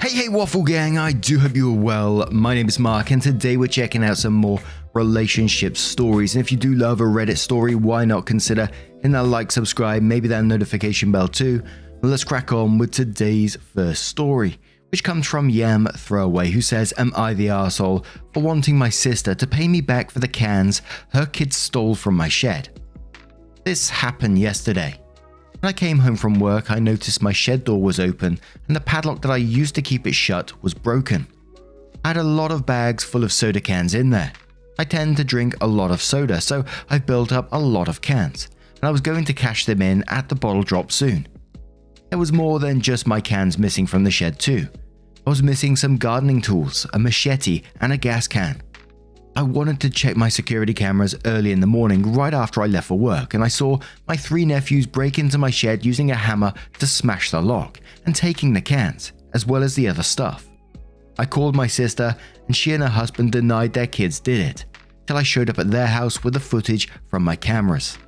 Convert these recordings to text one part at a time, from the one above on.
Hey Waffle Gang, I do hope you are well. My name is Mark and today we're checking out some more relationship stories. And if you do love a Reddit story, why not consider hitting that like, subscribe, maybe that notification bell too. Well, let's crack on with today's first story, which comes from Yam Throwaway, who says, am I the arsehole for wanting my sister to pay me back for the cans her kids stole from my shed? This happened yesterday. When I came home from work, I noticed my shed door was open and the padlock that I used to keep it shut was broken. I had a lot of bags full of soda cans in there. I tend to drink a lot of soda, so I've built up a lot of cans, and I was going to cash them in at the bottle drop soon. There was more than just my cans missing from the shed too. I was missing some gardening tools, a machete, and a gas can. I wanted to check my security cameras early in the morning right after I left for work, and I saw my 3 nephews break into my shed using a hammer to smash the lock and taking the cans, as well as the other stuff. I called my sister and she and her husband denied their kids did it, till I showed up at their house with the footage from my cameras.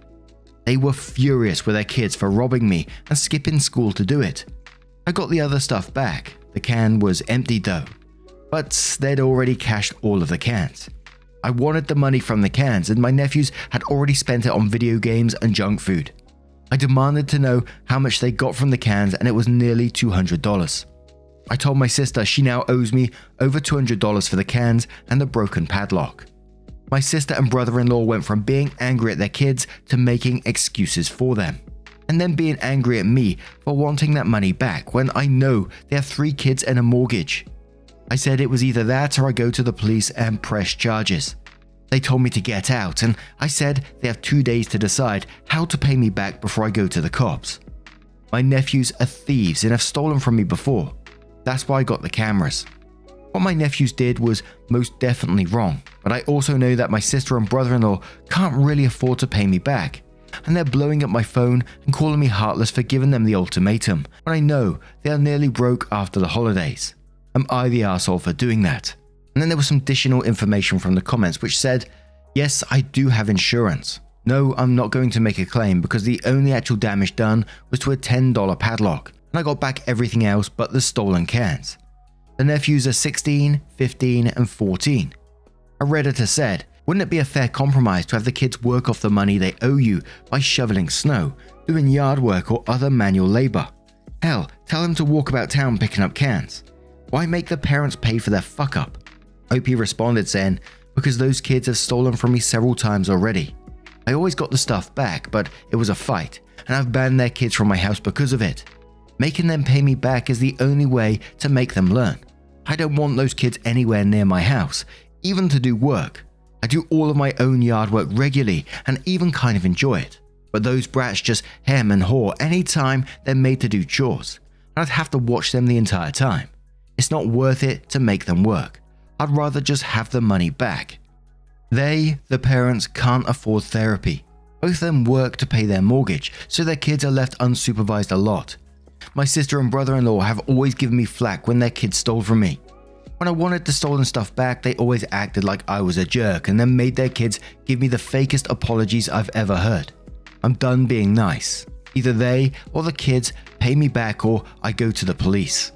They were furious with their kids for robbing me and skipping school to do it. I got the other stuff back. The can was empty though, but they'd already cashed all of the cans. I wanted the money from the cans and my nephews had already spent it on video games and junk food. I demanded to know how much they got from the cans and it was nearly $200. I told my sister she now owes me over $200 for the cans and the broken padlock. My sister and brother-in-law went from being angry at their kids to making excuses for them, and then being angry at me for wanting that money back when I know they have 3 kids and a mortgage. I said it was either that or I go to the police and press charges. They told me to get out, and I said they have 2 days to decide how to pay me back before I go to the cops. My nephews are thieves and have stolen from me before. That's why I got the cameras. What my nephews did was most definitely wrong, but I also know that my sister and brother-in-law can't really afford to pay me back, and they're blowing up my phone and calling me heartless for giving them the ultimatum when I know they are nearly broke after the holidays. Am I the arsehole for doing that? And then there was some additional information from the comments which said, yes, I do have insurance. No, I'm not going to make a claim because the only actual damage done was to a $10 padlock, and I got back everything else but the stolen cans. The nephews are 16, 15, and 14. A Redditor said, wouldn't it be a fair compromise to have the kids work off the money they owe you by shoveling snow, doing yard work or other manual labor? Hell, tell them to walk about town picking up cans. Why make the parents pay for their fuck up? OP responded saying, because those kids have stolen from me several times already. I always got the stuff back, but it was a fight, and I've banned their kids from my house because of it. Making them pay me back is the only way to make them learn. I don't want those kids anywhere near my house, even to do work. I do all of my own yard work regularly and even kind of enjoy it. But those brats just hem and haw anytime they're made to do chores, and I'd have to watch them the entire time. It's not worth it to make them work. I'd rather just have the money back. They, the parents, can't afford therapy. Both of them work to pay their mortgage, so their kids are left unsupervised a lot. My sister and brother-in-law have always given me flack when their kids stole from me. When I wanted the stolen stuff back, they always acted like I was a jerk and then made their kids give me the fakest apologies I've ever heard. I'm done being nice. Either they or the kids pay me back or I go to the police.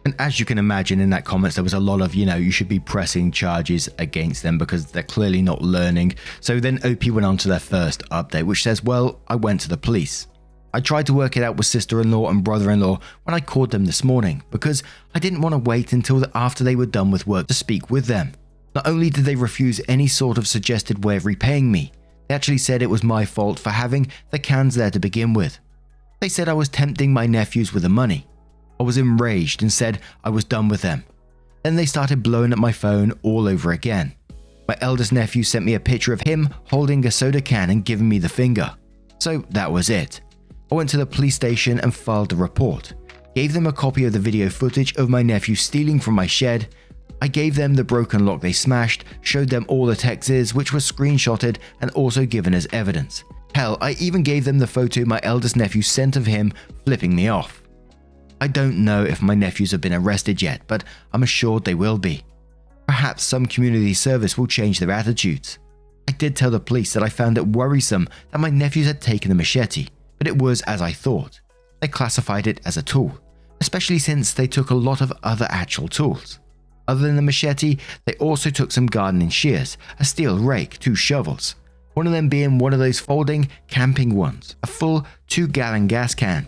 And as you can imagine, in that comments, there was a lot of, you should be pressing charges against them because they're clearly not learning. So then OP went on to their first update, which says, well, I went to the police. I tried to work it out with sister-in-law and brother-in-law when I called them this morning because I didn't want to wait until after they were done with work to speak with them. Not only did they refuse any sort of suggested way of repaying me, they actually said it was my fault for having the cans there to begin with. They said I was tempting my nephews with the money. I was enraged and said I was done with them. Then they started blowing up my phone all over again. My eldest nephew sent me a picture of him holding a soda can and giving me the finger. So that was it. I went to the police station and filed a report. Gave them a copy of the video footage of my nephew stealing from my shed. I gave them the broken lock they smashed, showed them all the texts which were screenshotted and also given as evidence. Hell, I even gave them the photo my eldest nephew sent of him flipping me off. I don't know if my nephews have been arrested yet, but I'm assured they will be. Perhaps some community service will change their attitudes. I did tell the police that I found it worrisome that my nephews had taken the machete, but it was as I thought. They classified it as a tool, especially since they took a lot of other actual tools. Other than the machete, they also took some gardening shears, a steel rake, 2 shovels, one of them being one of those folding camping ones, a full 2-gallon gas can,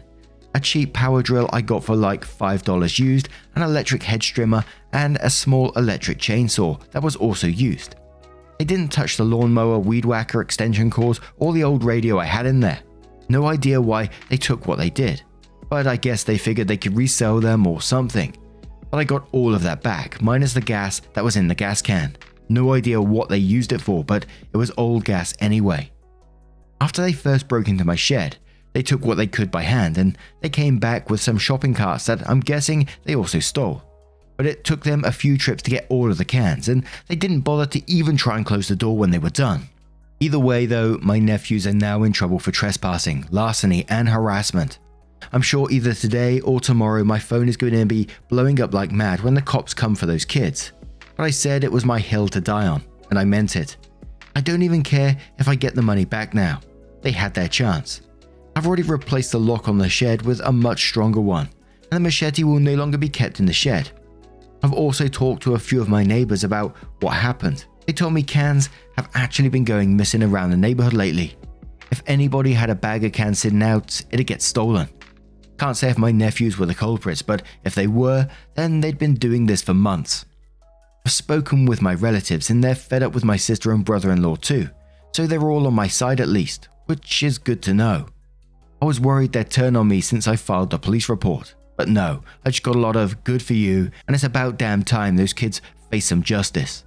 a cheap power drill I got for like $5 used, an electric hedge trimmer, and a small electric chainsaw that was also used. They didn't touch the lawnmower, weed whacker, extension cords, or the old radio I had in there. No idea why they took what they did, but I guess they figured they could resell them or something. But I got all of that back, minus the gas that was in the gas can. No idea what they used it for, but it was old gas anyway. After they first broke into my shed, they took what they could by hand, and they came back with some shopping carts that I'm guessing they also stole. But it took them a few trips to get all of the cans, and they didn't bother to even try and close the door when they were done. Either way though, my nephews are now in trouble for trespassing, larceny, and harassment. I'm sure either today or tomorrow my phone is going to be blowing up like mad when the cops come for those kids. But I said it was my hill to die on, and I meant it. I don't even care if I get the money back now. They had their chance. I've already replaced the lock on the shed with a much stronger one, and the machete will no longer be kept in the shed. I've also talked to a few of my neighbors about what happened. They told me cans have actually been going missing around the neighborhood lately. If anybody had a bag of cans sitting out, it'd get stolen. Can't say if my nephews were the culprits, but if they were, then they'd been doing this for months. I've spoken with my relatives and they're fed up with my sister and brother-in-law too, so they're all on my side at least, which is good to know. I was worried they'd turn on me since I filed the police report, but no, I just got a lot of good for you, and it's about damn time those kids face some justice.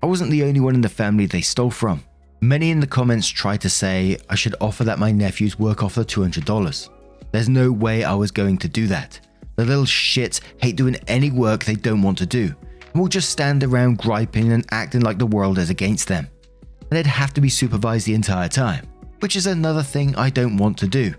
I wasn't the only one in the family they stole from. Many in the comments tried to say I should offer that my nephews work off the $200. There's no way I was going to do that. The little shits hate doing any work they don't want to do, and will just stand around griping and acting like the world is against them. And they'd have to be supervised the entire time, which is another thing I don't want to do.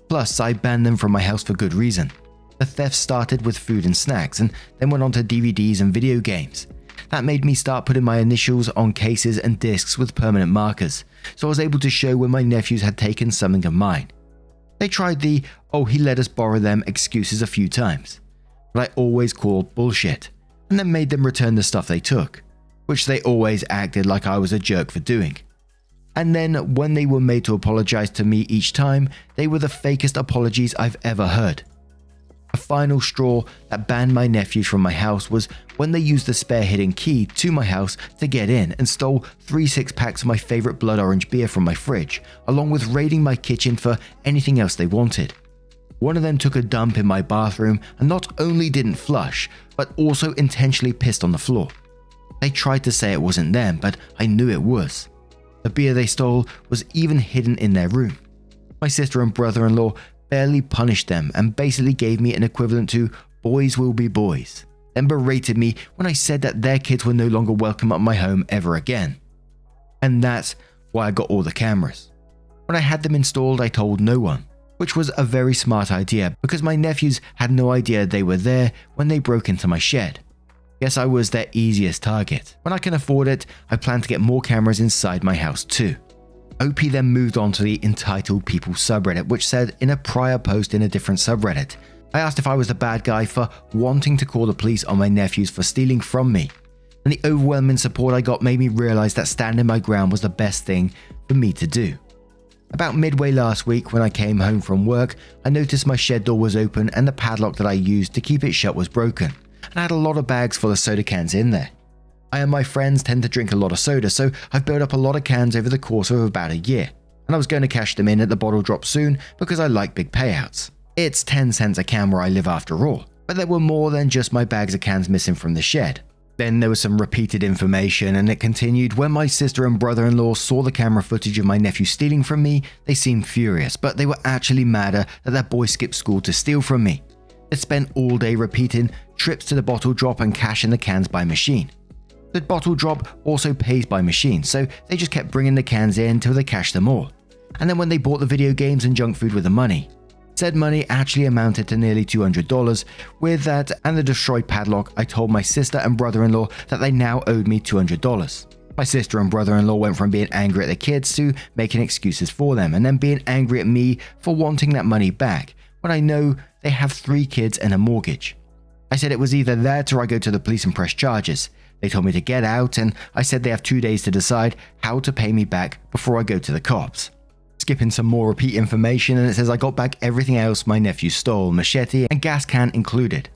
Plus, I banned them from my house for good reason. The theft started with food and snacks, and then went on to DVDs and video games. That made me start putting my initials on cases and discs with permanent markers, so I was able to show when my nephews had taken something of mine. They tried the, "oh, he let us borrow them" excuses a few times, but I always called bullshit, and then made them return the stuff they took, which they always acted like I was a jerk for doing. And then when they were made to apologize to me each time, they were the fakest apologies I've ever heard. A final straw that banned my nephews from my house was when they used the spare hidden key to my house to get in and stole 3 6-packs of my favorite blood orange beer from my fridge, along with raiding my kitchen for anything else they wanted. One of them took a dump in my bathroom and not only didn't flush, but also intentionally pissed on the floor. They tried to say it wasn't them, but I knew it was. The beer they stole was even hidden in their room. My sister and brother-in-law barely punished them and basically gave me an equivalent to "boys will be boys," then berated me when I said that their kids were no longer welcome at my home ever again. And that's why I got all the cameras. When I had them installed, I told no one, which was a very smart idea because my nephews had no idea they were there when they broke into my shed. Guess I was their easiest target. When I can afford it, I plan to get more cameras inside my house too. OP then moved on to the Entitled People subreddit, which said in a prior post in a different subreddit, I asked if I was the bad guy for wanting to call the police on my nephews for stealing from me, and the overwhelming support I got made me realize that standing my ground was the best thing for me to do. About midway last week when I came home from work, I noticed my shed door was open and the padlock that I used to keep it shut was broken, and I had a lot of bags full of soda cans in there. I and my friends tend to drink a lot of soda, so I've built up a lot of cans over the course of about a year, and I was going to cash them in at the bottle drop soon because I like big payouts. It's 10 cents a can where I live after all, but there were more than just my bags of cans missing from the shed. Then there was some repeated information, and it continued. When my sister and brother-in-law saw the camera footage of my nephew stealing from me, they seemed furious, but they were actually madder that their boy skipped school to steal from me. They spent all day repeating trips to the bottle drop and cashing the cans by machine. The bottle drop also pays by machine, so they just kept bringing the cans in until they cashed them all. And then when they bought the video games and junk food with the money, said money actually amounted to nearly $200. With that and the destroyed padlock, I told my sister and brother-in-law that they now owed me $200. My sister and brother-in-law went from being angry at the kids to making excuses for them, and then being angry at me for wanting that money back, when I know they have 3 kids and a mortgage? I said it was either that or I go to the police and press charges. They told me to get out, and I said they have 2 days to decide how to pay me back before I go to the cops. Skipping some more repeat information, and it says I got back everything else my nephew stole, machete and gas can included,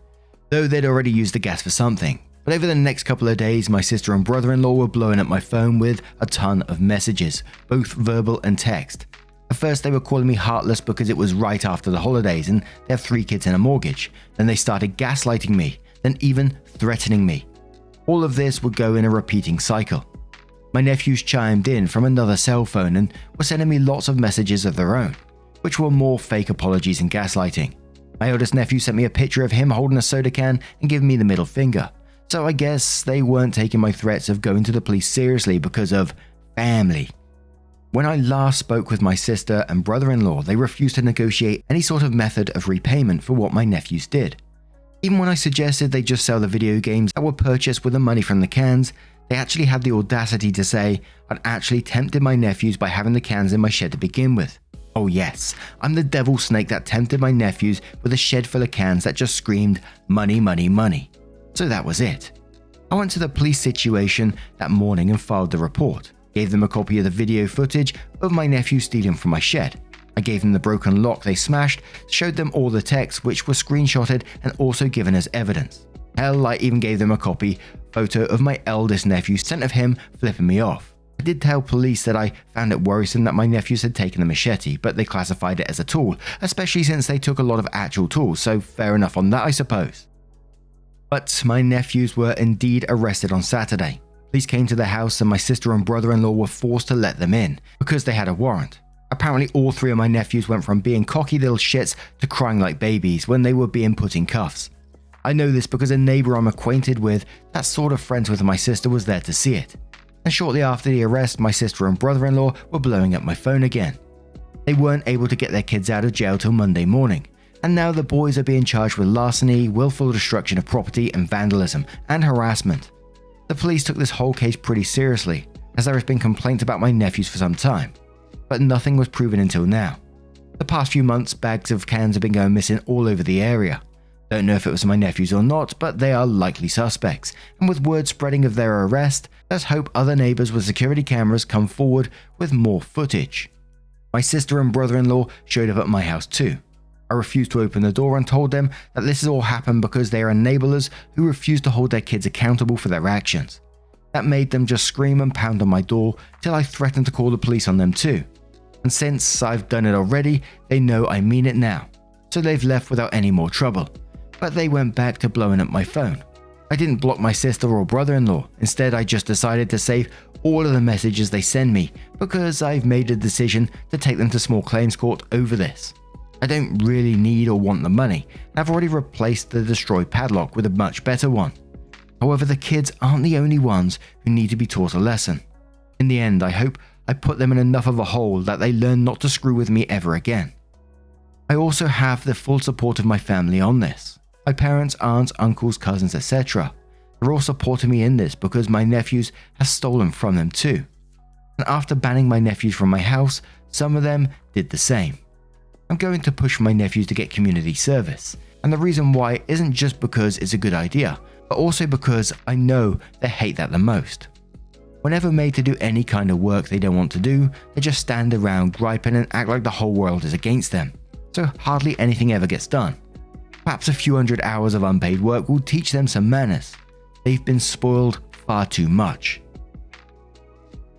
though they'd already used the gas for something. But over the next couple of days, my sister and brother-in-law were blowing up my phone with a ton of messages, both verbal and text. At first they were calling me heartless because it was right after the holidays and they have 3 kids and a mortgage. Then they started gaslighting me, then even threatening me. All of this would go in a repeating cycle. My nephews chimed in from another cell phone and were sending me lots of messages of their own, which were more fake apologies and gaslighting. My oldest nephew sent me a picture of him holding a soda can and giving me the middle finger. So I guess they weren't taking my threats of going to the police seriously because of family. When I last spoke with my sister and brother-in-law, they refused to negotiate any sort of method of repayment for what my nephews did. Even when I suggested they just sell the video games that were purchased with the money from the cans, they actually had the audacity to say I'd actually tempted my nephews by having the cans in my shed to begin with. Oh yes, I'm the devil snake that tempted my nephews with a shed full of cans that just screamed money, money, money. So that was it. I went to the police situation that morning and filed the report. Gave them a copy of the video footage of my nephew stealing from my shed. I gave them the broken lock they smashed, showed them all the texts which were screenshotted and also given as evidence. Hell, I even gave them a photo of my eldest nephew sent of him flipping me off. I did tell police that I found it worrisome that my nephews had taken the machete, but they classified it as a tool, especially since they took a lot of actual tools, so fair enough on that I suppose. But my nephews were indeed arrested on Saturday. Police came to the house and my sister and brother-in-law were forced to let them in because they had a warrant. Apparently all 3 of my nephews went from being cocky little shits to crying like babies when they were being put in cuffs. I know this because a neighbor I'm acquainted with that's sort of friends with my sister was there to see it. And shortly after the arrest, my sister and brother-in-law were blowing up my phone again. They weren't able to get their kids out of jail till Monday morning. And now the boys are being charged with larceny, willful destruction of property and vandalism and harassment. The police took this whole case pretty seriously, as there has been complaints about my nephews for some time, but nothing was proven until now. The past few months, bags of cans have been going missing all over the area. Don't know if it was my nephews or not, but they are likely suspects, and with word spreading of their arrest, let's hope other neighbors with security cameras come forward with more footage. My sister and brother-in-law showed up at my house too. I refused to open the door and told them that this has all happened because they are enablers who refuse to hold their kids accountable for their actions. That made them just scream and pound on my door till I threatened to call the police on them too. And since I've done it already, they know I mean it now. So they've left without any more trouble. But they went back to blowing up my phone. I didn't block my sister or brother-in-law. Instead, I just decided to save all of the messages they send me because I've made a decision to take them to small claims court over this. I don't really need or want the money. I've already replaced the destroyed padlock with a much better one. However, the kids aren't the only ones who need to be taught a lesson. In the end, I hope I put them in enough of a hole that they learn not to screw with me ever again. I also have the full support of my family on this. My parents, aunts, uncles, cousins, etc. They're all supporting me in this because my nephews have stolen from them too. And after banning my nephews from my house, some of them did the same. I'm going to push my nephews to get community service, and the reason why isn't just because it's a good idea, but also because I know they hate that the most. Whenever made to do any kind of work they don't want to do, they just stand around griping and act like the whole world is against them, so hardly anything ever gets done. Perhaps a few hundred hours of unpaid work will teach them some manners. They've been spoiled far too much.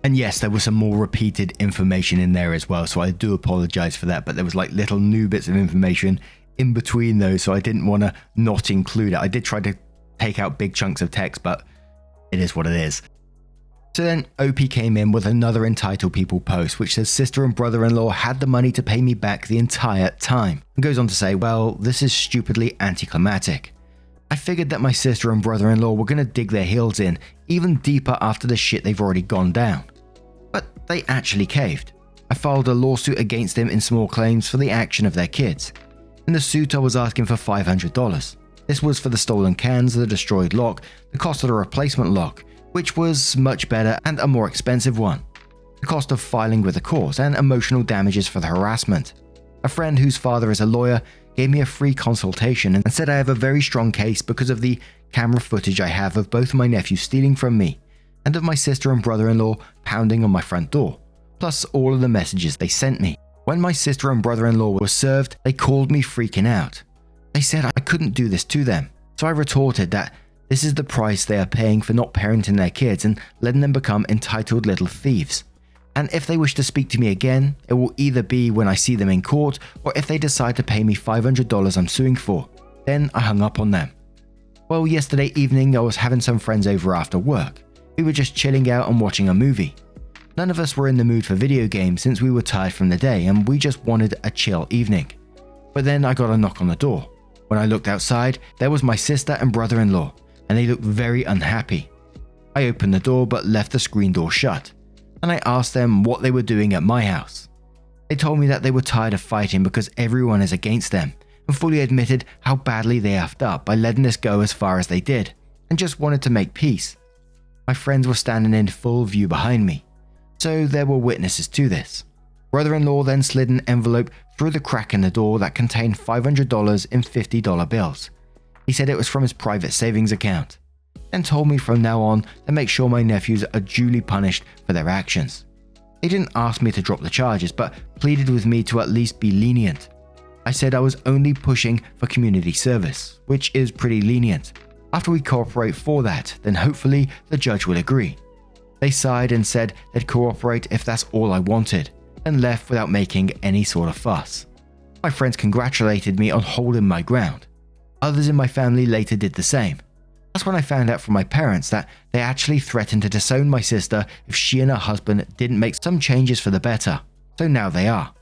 And yes, there was some more repeated information in there as well, so I do apologize for that, but there was like little new bits of information in between those, so I didn't want to not include it. I did try to take out big chunks of text, but it is what it is. So then OP came in with another entitled people post, which says sister and brother-in-law had the money to pay me back the entire time, and goes on to say, well, this is stupidly anticlimactic. I figured that my sister and brother-in-law were going to dig their heels in even deeper after the shit they've already gone down. But they actually caved. I filed a lawsuit against them in small claims for the action of their kids. In the suit I was asking for $500. This was for the stolen cans, the destroyed lock, the cost of the replacement lock, which was much better and a more expensive one, the cost of filing with the court, and emotional damages for the harassment. A friend whose father is a lawyer gave me a free consultation and said I have a very strong case because of the camera footage I have of both my nephews stealing from me and of my sister and brother-in-law pounding on my front door, plus all of the messages they sent me. When my sister and brother-in-law were served, they called me freaking out. They said I couldn't do this to them, so I retorted that this is the price they are paying for not parenting their kids and letting them become entitled little thieves. And if they wish to speak to me again, it will either be when I see them in court or if they decide to pay me $500 I'm suing for. Then I hung up on them. Well, yesterday evening I was having some friends over after work. We were just chilling out and watching a movie. None of us were in the mood for video games since we were tired from the day and we just wanted a chill evening. But then I got a knock on the door. When I looked outside, there was my sister and brother-in-law, and they looked very unhappy. I opened the door but left the screen door shut, and I asked them what they were doing at my house. They told me that they were tired of fighting because everyone is against them, and fully admitted how badly they effed up by letting this go as far as they did, and just wanted to make peace. My friends were standing in full view behind me, so there were witnesses to this. Brother-in-law then slid an envelope through the crack in the door that contained $500 in $50 bills. He said it was from his private savings account, and told me from now on to make sure my nephews are duly punished for their actions. They didn't ask me to drop the charges, but pleaded with me to at least be lenient. I said I was only pushing for community service, which is pretty lenient. After we cooperate for that, then hopefully the judge will agree. They sighed and said they'd cooperate if that's all I wanted, and left without making any sort of fuss. My friends congratulated me on holding my ground. Others in my family later did the same. That's when I found out from my parents that they actually threatened to disown my sister if she and her husband didn't make some changes for the better, so now they are.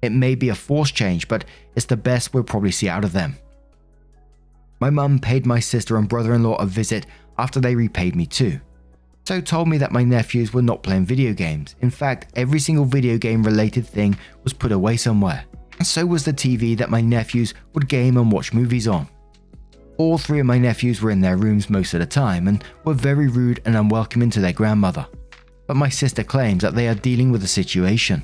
It may be a forced change, but it's the best we'll probably see out of them. My mum paid my sister and brother-in-law a visit after they repaid me too, so told me that my nephews were not playing video games. In fact, every single video game related thing was put away somewhere, and so was the TV that my nephews would game and watch movies on. All three of my nephews were in their rooms most of the time and were very rude and unwelcoming to their grandmother, but my sister claims that they are dealing with the situation.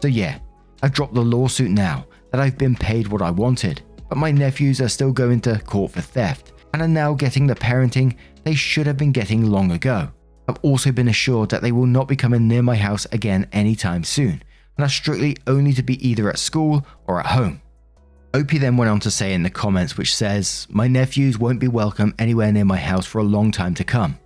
So yeah, I've dropped the lawsuit now that I've been paid what I wanted, but my nephews are still going to court for theft and are now getting the parenting they should have been getting long ago. I've also been assured that they will not be coming near my house again anytime soon and are strictly only to be either at school or at home. Opie then went on to say in the comments, which says, "My nephews won't be welcome anywhere near my house for a long time to come.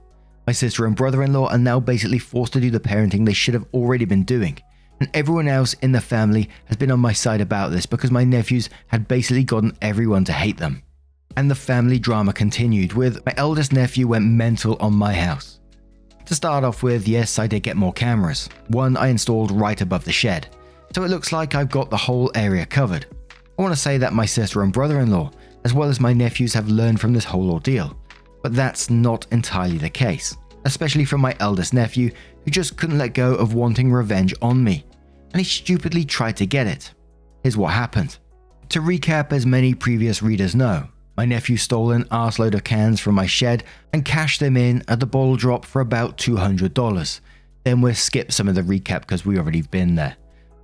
My sister and brother-in-law are now basically forced to do the parenting they should have already been doing, and everyone else in the family has been on my side about this because my nephews had basically gotten everyone to hate them." And the family drama continued with my eldest nephew went mental on my house. To start off with, yes, I did get more cameras. One I installed right above the shed, so it looks like I've got the whole area covered. I want to say that my sister and brother-in-law, as well as my nephews, have learned from this whole ordeal, but that's not entirely the case, especially from my eldest nephew who just couldn't let go of wanting revenge on me, and he stupidly tried to get it. Here's what happened. To recap, as many previous readers know, my nephew stole an arseload of cans from my shed and cashed them in at the bottle drop for about $200. Then we'll skip some of the recap because we already been there.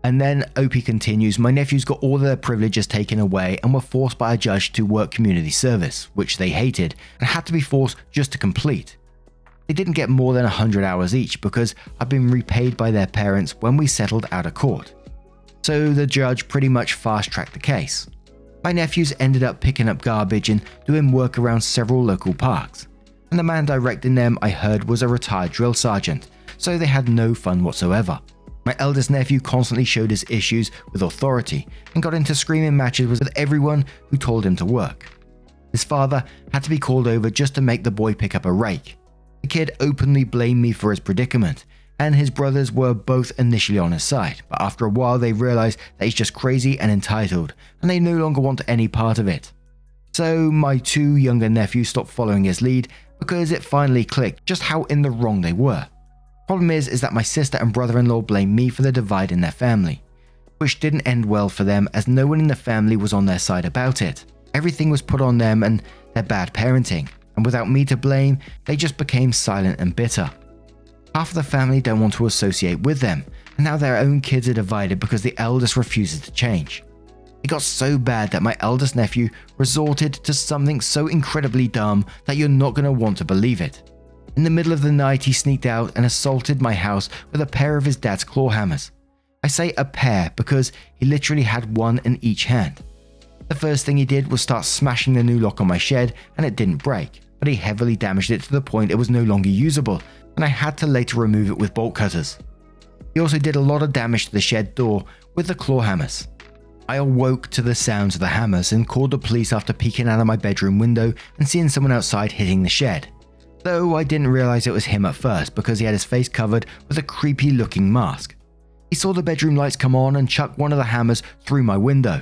And then Opie continues, my nephews got all their privileges taken away and were forced by a judge to work community service, which they hated, and had to be forced just to complete. They didn't get more than 100 hours each because I'd been repaid by their parents when we settled out of court. So the judge pretty much fast-tracked the case. My nephews ended up picking up garbage and doing work around several local parks, and the man directing them I heard was a retired drill sergeant, so they had no fun whatsoever. My eldest nephew constantly showed his issues with authority and got into screaming matches with everyone who told him to work. His father had to be called over just to make the boy pick up a rake. The kid openly blamed me for his predicament, and his brothers were both initially on his side, but after a while they realized that he's just crazy and entitled, and they no longer want any part of it. So my two younger nephews stopped following his lead because it finally clicked just how in the wrong they were. Problem is that my sister and brother-in-law blamed me for the divide in their family, which didn't end well for them as no one in the family was on their side about it. Everything was put on them and their bad parenting, and without me to blame, they just became silent and bitter. Half of the family don't want to associate with them, and now their own kids are divided because the eldest refuses to change. It got so bad that my eldest nephew resorted to something so incredibly dumb that you're not going to want to believe it. In the middle of the night, he sneaked out and assaulted my house with a pair of his dad's claw hammers. I say a pair because he literally had one in each hand. The first thing he did was start smashing the new lock on my shed, and it didn't break, but he heavily damaged it to the point it was no longer usable, and I had to later remove it with bolt cutters. He also did a lot of damage to the shed door with the claw hammers. I awoke to the sounds of the hammers and called the police after peeking out of my bedroom window and seeing someone outside hitting the shed. Though I didn't realize it was him at first because he had his face covered with a creepy looking mask. He saw the bedroom lights come on and chucked one of the hammers through my window.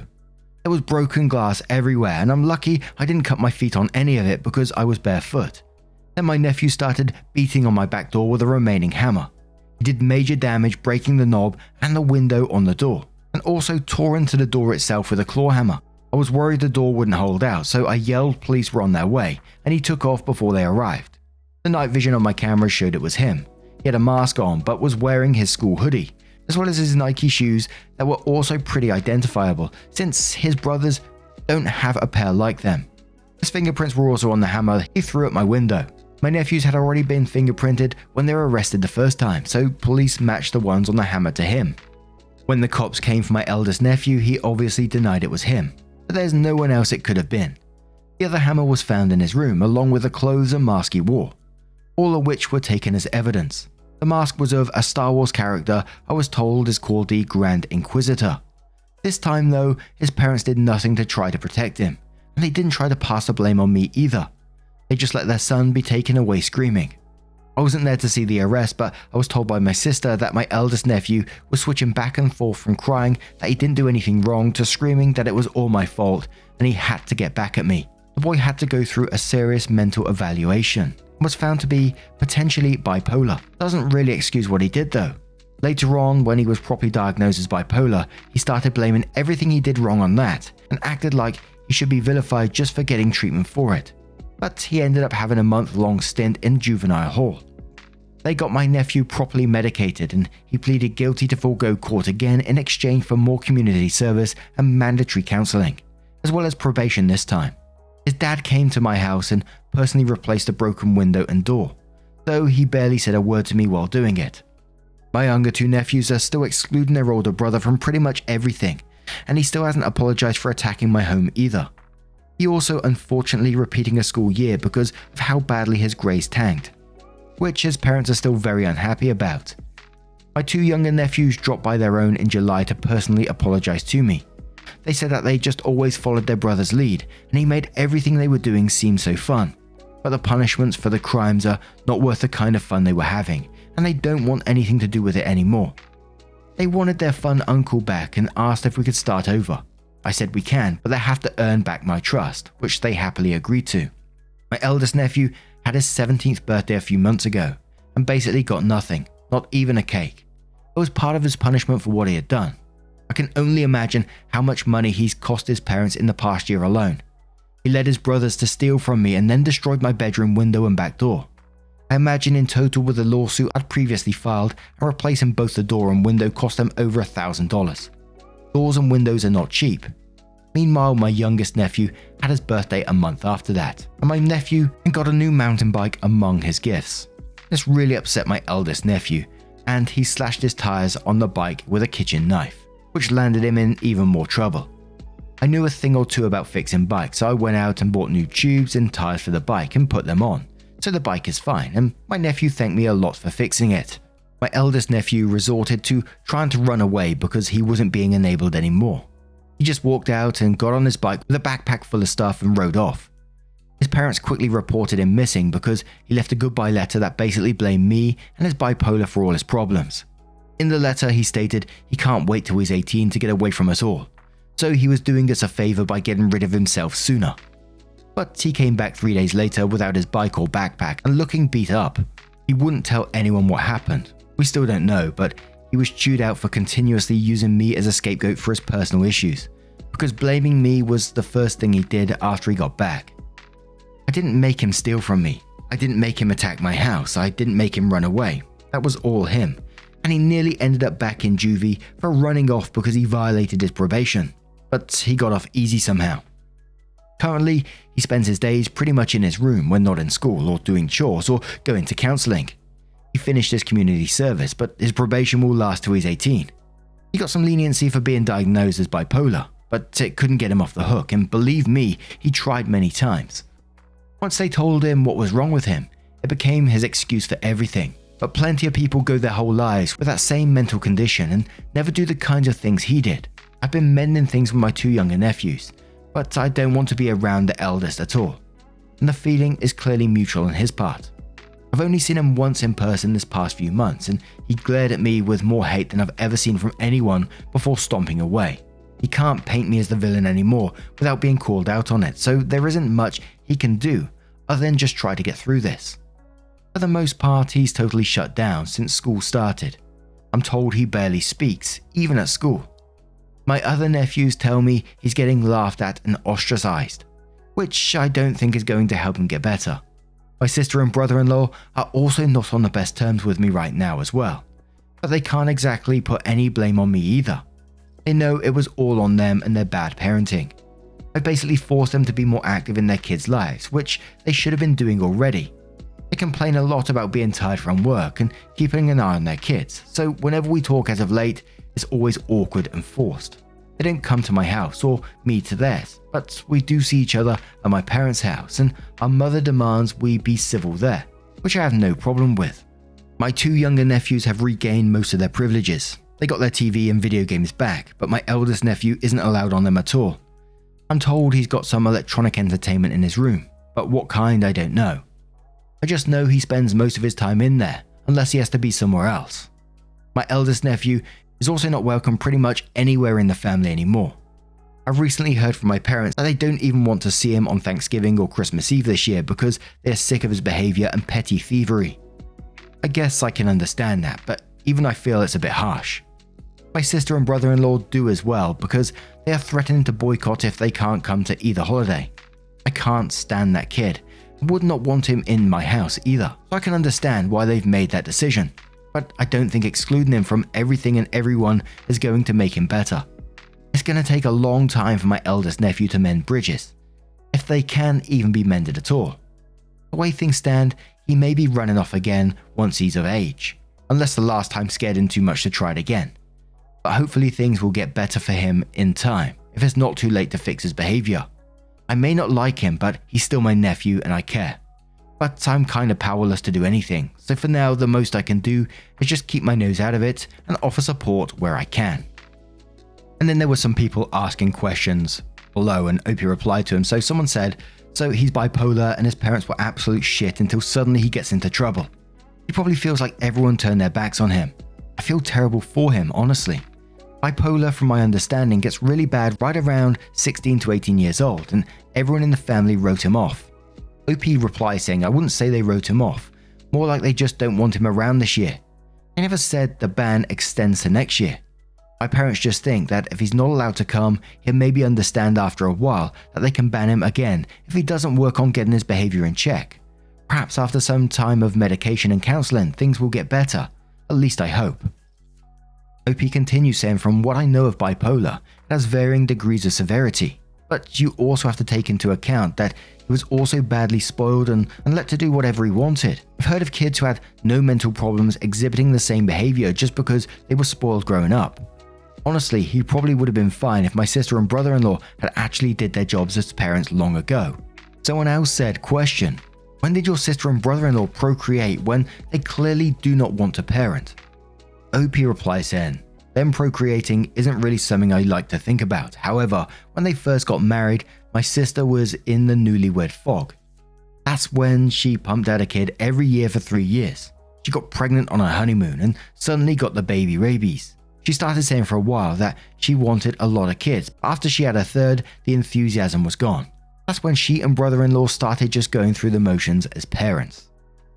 There was broken glass everywhere, and I'm lucky I didn't cut my feet on any of it because I was barefoot. Then my nephew started beating on my back door with a remaining hammer. He did major damage, breaking the knob and the window on the door, and also tore into the door itself with a claw hammer. I was worried the door wouldn't hold out, so I yelled police were on their way, and he took off before they arrived. The night vision on my camera showed it was him. He had a mask on but was wearing his school hoodie, as well as his Nike shoes that were also pretty identifiable since his brothers don't have a pair like them. His fingerprints were also on the hammer he threw at my window. My nephews had already been fingerprinted when they were arrested the first time, so police matched the ones on the hammer to him. When the cops came for my eldest nephew, he obviously denied it was him, but there's no one else it could have been. The other hammer was found in his room along with the clothes and mask he wore, all of which were taken as evidence. The mask was of a Star Wars character I was told is called the Grand Inquisitor. This time though, his parents did nothing to try to protect him, and they didn't try to pass the blame on me either. They just let their son be taken away screaming. I wasn't there to see the arrest, but I was told by my sister that my eldest nephew was switching back and forth from crying that he didn't do anything wrong to screaming that it was all my fault and he had to get back at me. The boy had to go through a serious mental evaluation. Was found to be potentially bipolar. Doesn't really excuse what he did though. Later on, when he was properly diagnosed as bipolar, he started blaming everything he did wrong on that and acted like he should be vilified just for getting treatment for it. But he ended up having a month-long stint in juvenile hall. They got my nephew properly medicated and he pleaded guilty to forego court again in exchange for more community service and mandatory counseling, as well as probation this time. His dad came to my house and personally replaced the broken window and door, though he barely said a word to me while doing it. My younger two nephews are still excluding their older brother from pretty much everything, and he still hasn't apologized for attacking my home either. He also unfortunately repeating a school year because of how badly his grades tanked, which his parents are still very unhappy about. My two younger nephews dropped by their own in July to personally apologize to me. They said that they just always followed their brother's lead, and he made everything they were doing seem so fun. But the punishments for the crimes are not worth the kind of fun they were having, and they don't want anything to do with it anymore. They wanted their fun uncle back and asked if we could start over. I said we can, but they have to earn back my trust, which they happily agreed to. My eldest nephew had his 17th birthday a few months ago, and basically got nothing, not even a cake. It was part of his punishment for what he had done. I can only imagine how much money he's cost his parents in the past year alone. He led his brothers to steal from me and then destroyed my bedroom window and back door. I imagine in total with the lawsuit I'd previously filed and replacing both the door and window cost them over $1,000. Doors and windows are not cheap. Meanwhile, my youngest nephew had his birthday a month after that, and my nephew got a new mountain bike among his gifts. This really upset my eldest nephew, and he slashed his tires on the bike with a kitchen knife, which landed him in even more trouble. I knew a thing or two about fixing bikes, so I went out and bought new tubes and tires for the bike and put them on, so the bike is fine, and my nephew thanked me a lot for fixing it. My eldest nephew resorted to trying to run away because he wasn't being enabled anymore. He just walked out and got on his bike with a backpack full of stuff and rode off. His parents quickly reported him missing because he left a goodbye letter that basically blamed me and his bipolar for all his problems. In the letter, he stated he can't wait till he's 18 to get away from us all, so he was doing us a favor by getting rid of himself sooner. But he came back 3 days later without his bike or backpack and looking beat up. He wouldn't tell anyone what happened. We still don't know, but he was chewed out for continuously using me as a scapegoat for his personal issues, because blaming me was the first thing he did after he got back. I didn't make him steal from me. I didn't make him attack my house. I didn't make him run away. That was all him. And he nearly ended up back in juvie for running off because he violated his probation. but he got off easy somehow. Currently, he spends his days pretty much in his room when not in school or doing chores or going to counselling. He finished his community service, but his probation will last till he's 18. He got some leniency for being diagnosed as bipolar, but it couldn't get him off the hook, and believe me, he tried many times. Once they told him what was wrong with him, it became his excuse for everything. But plenty of people go their whole lives with that same mental condition and never do the kinds of things he did. I've been mending things with my 2 younger nephews, but I don't want to be around the eldest at all. And the feeling is clearly mutual on his part. I've only seen him once in person this past few months, and he glared at me with more hate than I've ever seen from anyone before stomping away. He can't paint me as the villain anymore without being called out on it, so there isn't much he can do other than just try to get through this. For the most part, he's totally shut down since school started. I'm told he barely speaks, even at school. My other nephews tell me he's getting laughed at and ostracized, which I don't think is going to help him get better. My sister and brother-in-law are also not on the best terms with me right now as well, but they can't exactly put any blame on me either. They know it was all on them and their bad parenting. I basically forced them to be more active in their kids' lives, which they should have been doing already. They complain a lot about being tired from work and keeping an eye on their kids, so whenever we talk as of late, it's always awkward and forced. They don't come to my house or me to theirs, but we do see each other at my parents' house, and our mother demands we be civil there, which I have no problem with. My 2 younger nephews have regained most of their privileges. They got their TV and video games back, but my eldest nephew isn't allowed on them at all. I'm told he's got some electronic entertainment in his room, but what kind I don't know. I just know he spends most of his time in there, unless he has to be somewhere else. My eldest nephew is also not welcome pretty much anywhere in the family anymore. I've recently heard from my parents that they don't even want to see him on Thanksgiving or Christmas Eve this year because they're sick of his behavior and petty thievery. I guess I can understand that, but even I feel it's a bit harsh. My sister and brother-in-law do as well because they are threatening to boycott if they can't come to either holiday. I can't stand that kid. Would not want him in my house either, so I can understand why they've made that decision. But I don't think excluding him from everything and everyone is going to make him better. It's going to take a long time for my eldest nephew to mend bridges, if they can even be mended at all. The way things stand, he may be running off again once he's of age, unless the last time scared him too much to try it again. But hopefully things will get better for him in time, if it's not too late to fix his behavior. I may not like him, but he's still my nephew and I care. But I'm kinda powerless to do anything, so for now the most I can do is just keep my nose out of it and offer support where I can. And then there were some people asking questions below and Opie replied to him. So someone said, so he's bipolar and his parents were absolute shit until suddenly he gets into trouble. He probably feels like everyone turned their backs on him. I feel terrible for him, honestly. Bipolar, from my understanding, gets really bad right around 16 to 18 years old, and everyone in the family wrote him off. OP replies saying, I wouldn't say they wrote him off, more like they just don't want him around this year. They never said the ban extends to next year. My parents just think that if he's not allowed to come, he'll maybe understand after a while that they can ban him again if he doesn't work on getting his behavior in check. Perhaps after some time of medication and counseling, things will get better. At least I hope. OP continues saying, from what I know of bipolar, it has varying degrees of severity, but you also have to take into account that he was also badly spoiled and let to do whatever he wanted. I've heard of kids who had no mental problems exhibiting the same behavior just because they were spoiled growing up. Honestly, he probably would have been fine if my sister and brother-in-law had actually did their jobs as parents long ago. Someone else said, question, when did your sister and brother-in-law procreate when they clearly do not want to parent? OP replies saying, them procreating isn't really something I like to think about. However, when they first got married, my sister was in the newlywed fog. That's when she pumped out a kid every year for 3 years. She got pregnant on her honeymoon and suddenly got the baby rabies. She started saying for a while that she wanted a lot of kids. After she had her third, the enthusiasm was gone. That's when she and brother-in-law started just going through the motions as parents.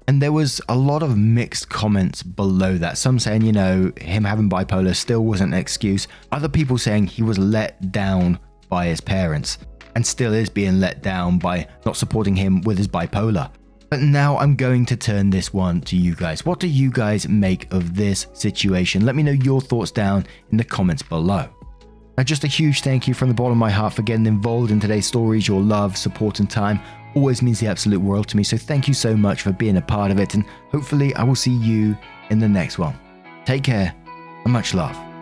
And there was a lot of mixed comments below that. Some saying, him having bipolar still wasn't an excuse. Other people saying he was let down by his parents and still is being let down by not supporting him with his bipolar. But now I'm going to turn this one to you guys. What do you guys make of this situation? Let me know your thoughts down in the comments below. Now, just a huge thank you from the bottom of my heart for getting involved in today's stories. Your love, support, and time always means the absolute world to me. So thank you so much for being a part of it. And hopefully I will see you in the next one. Take care and much love.